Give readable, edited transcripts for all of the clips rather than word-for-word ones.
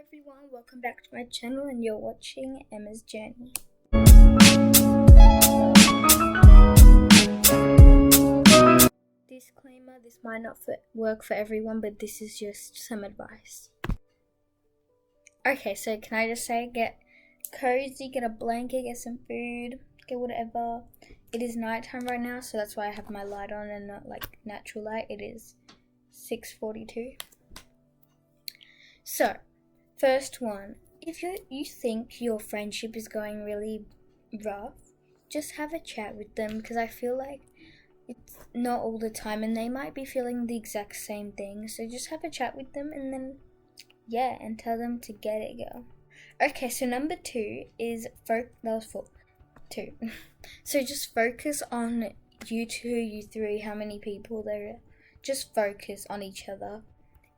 everyone, welcome back to my channel and you're watching Emma's Journey. Disclaimer, this might not work for everyone, but this is just some advice. Okay, so can I just say, get cozy, get a blanket, get some food, get whatever. It is nighttime right now, so that's why I have my light on and not like natural light. It is 6:42. So, first one, if you think your friendship is going really rough, just have a chat with them, because I feel like it's not all the time and they might be feeling the exact same thing. So just have a chat with them and then, yeah, and tell them to get it, girl. Okay, so number 2 is, that was 4, 2. So just focus on you 2, you 3, how many people there are. Just focus on each other.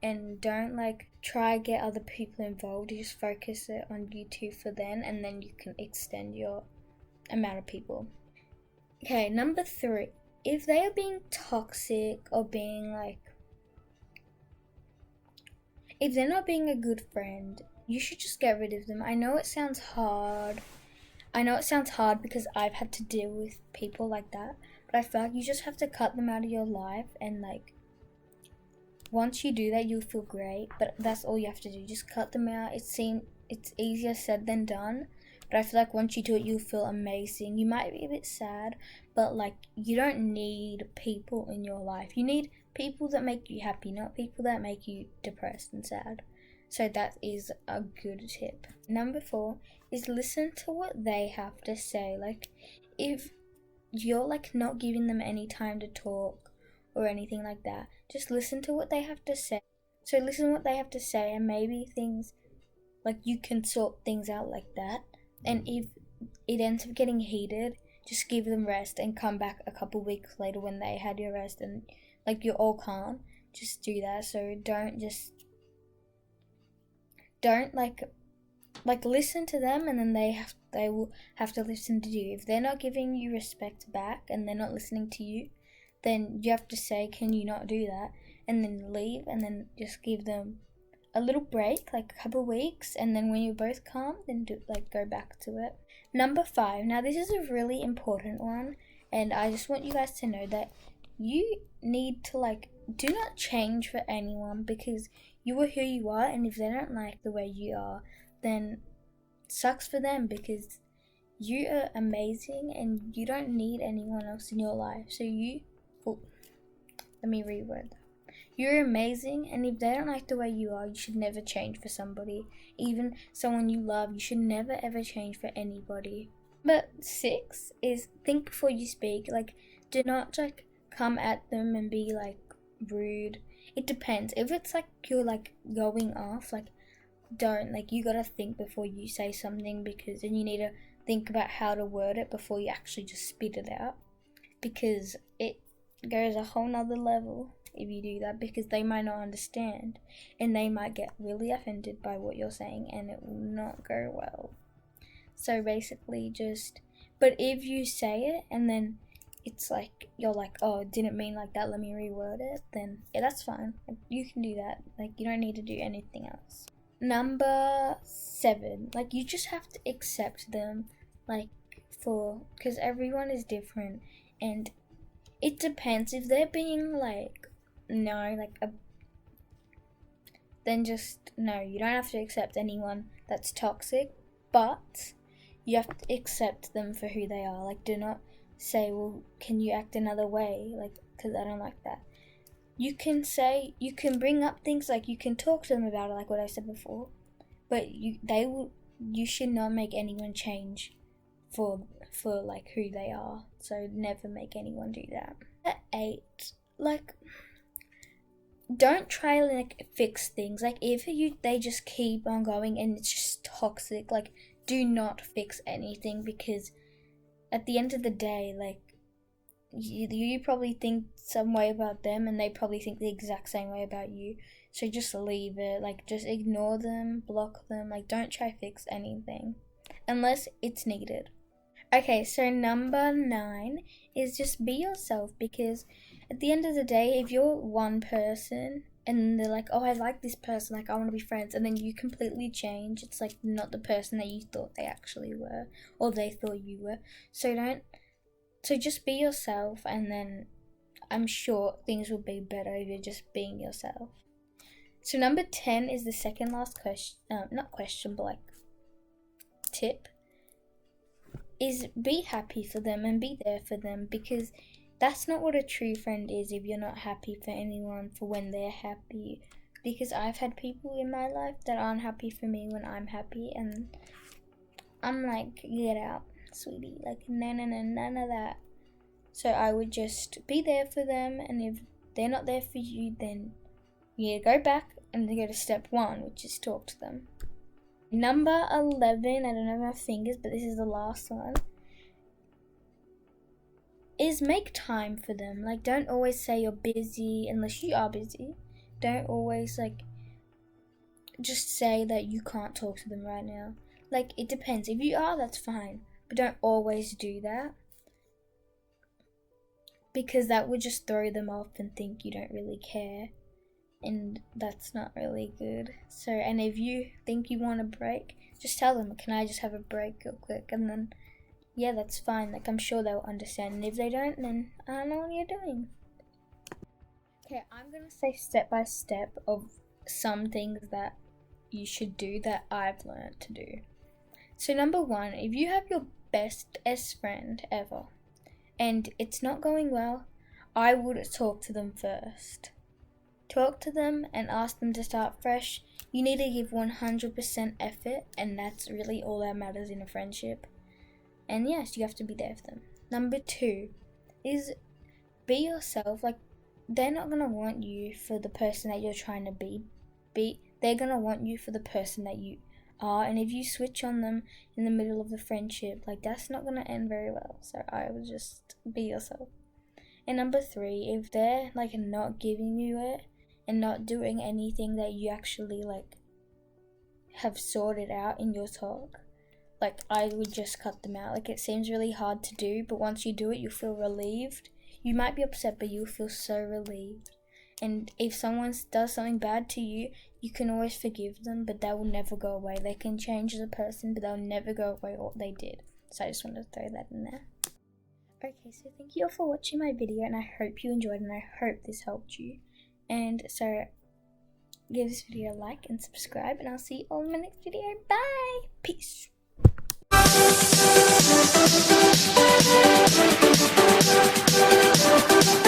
And don't like try get other people involved. You just focus it on you 2 for then, and then you can extend your amount of people. Okay, number 3. If they are being toxic or being like, if they're not being a good friend, you should just get rid of them. I know it sounds hard. Because I've had to deal with people like that. But I feel like you just have to cut them out of your life, and like, once you do that, you'll feel great, but that's all you have to do. Just cut them out. It's easier said than done, but I feel like once you do it, you'll feel amazing. You might be a bit sad, but like, you don't need people in your life. You need people that make you happy, not people that make you depressed and sad. So that is a good tip. Number 4 is listen to what they have to say. Like, if you're like not giving them any time to talk or anything like that, just listen to what they have to say. So listen to what they have to say, and maybe things like you can sort things out like that. And if it ends up getting heated, just give them rest and come back a couple weeks later when they had your rest and like you're all calm. Just do that. So don't like listen to them, and then they will have to listen to you. If they're not giving you respect back and they're not listening to you, then you have to say, can you not do that? And then leave, and then just give them a little break, like a couple weeks, and then when you're both calm, then go back to it. Number 5. Now this is a really important one, and I just want you guys to know that you need to do not change for anyone, because you are who you are, and if they don't like the way you are, then sucks for them, because you are amazing and you don't need anyone else in your life. So let me reword that. You're amazing, and if they don't like the way you are, you should never change for somebody. Even someone you love, you should never ever change for anybody. But 6 is think before you speak. Like, do not come at them and be rude. It depends. If it's you're going off, don't, you gotta think before you say something, because then you need to think about how to word it before you actually just spit it out, because it goes a whole nother level if you do that, because they might not understand and they might get really offended by what you're saying, and it will not go well. So basically but if you say it and then it's you're oh, it didn't mean like that, let me reword it, then yeah, that's fine. You can do that. You don't need to do anything else. Number 7, you just have to accept them, because everyone is different, and it depends. If they're being then just no, you don't have to accept anyone that's toxic, but you have to accept them for who they are. Do not say, well, can you act another way, because I don't like that. You can bring up things, you can talk to them about it, like what I said before, but you should not make anyone change for who they are. So never make anyone do that. At 8, don't try to fix things. If they just keep on going and it's just toxic, do not fix anything, because at the end of the day, you probably think some way about them and they probably think the exact same way about you. So just leave it. Just ignore them, block them. Don't try to fix anything unless it's needed. Okay, so number 9 is just be yourself, because at the end of the day, if you're one person and they're like, oh, I like this person, like I want to be friends, and then you completely change. It's like not the person that you thought they actually were, or they thought you were. So just be yourself, and then I'm sure things will be better if you're just being yourself. So number 10 is the second last question, not question, but like tip, is be happy for them and be there for them, because that's not what a true friend is if you're not happy for anyone for when they're happy. Because I've had people in my life that aren't happy for me when I'm happy, and I'm like, get out, sweetie, like none of that. So I would just be there for them, and if they're not there for you, then yeah, go back and go to step 1, which is talk to them. Number 11, I don't have my fingers, but this is the last one, is make time for them. Like, don't always say you're busy unless you are busy. Don't always like just say that you can't talk to them right now. Like, it depends. If you are, that's fine, but don't always do that, because that would just throw them off and think you don't really care, and that's not really good. So, and if you think you want a break, just tell them, can I just have a break real quick? And then yeah, that's fine. Like, I'm sure they'll understand. And if they don't, then I don't know what you're doing. Okay, I'm gonna say step by step of some things that you should do that I've learned to do. So number 1, if you have your bestest friend ever and it's not going well, I would talk to them first. Talk to them and ask them to start fresh. You need to give 100% effort, and that's really all that matters in a friendship. And yes, you have to be there for them. Number 2 is be yourself. Like, they're not going to want you for the person that you're trying to be. They're going to want you for the person that you are. And if you switch on them in the middle of the friendship, like, that's not going to end very well. So I would just be yourself. And number 3, if they're like not giving you it and not doing anything that you actually like have sorted out in your talk, like, I would just cut them out. Like, it seems really hard to do, but once you do it, you feel relieved. You might be upset, but you'll feel so relieved. And if someone does something bad to you, you can always forgive them, but that will never go away. They can change as a person, but they'll never go away what they did. So I just wanted to throw that in there. Okay, so thank you all for watching my video, and I hope you enjoyed, and I hope this helped you. And so give this video a like and subscribe, and I'll see you all in my next video. Bye! Peace! Thank you.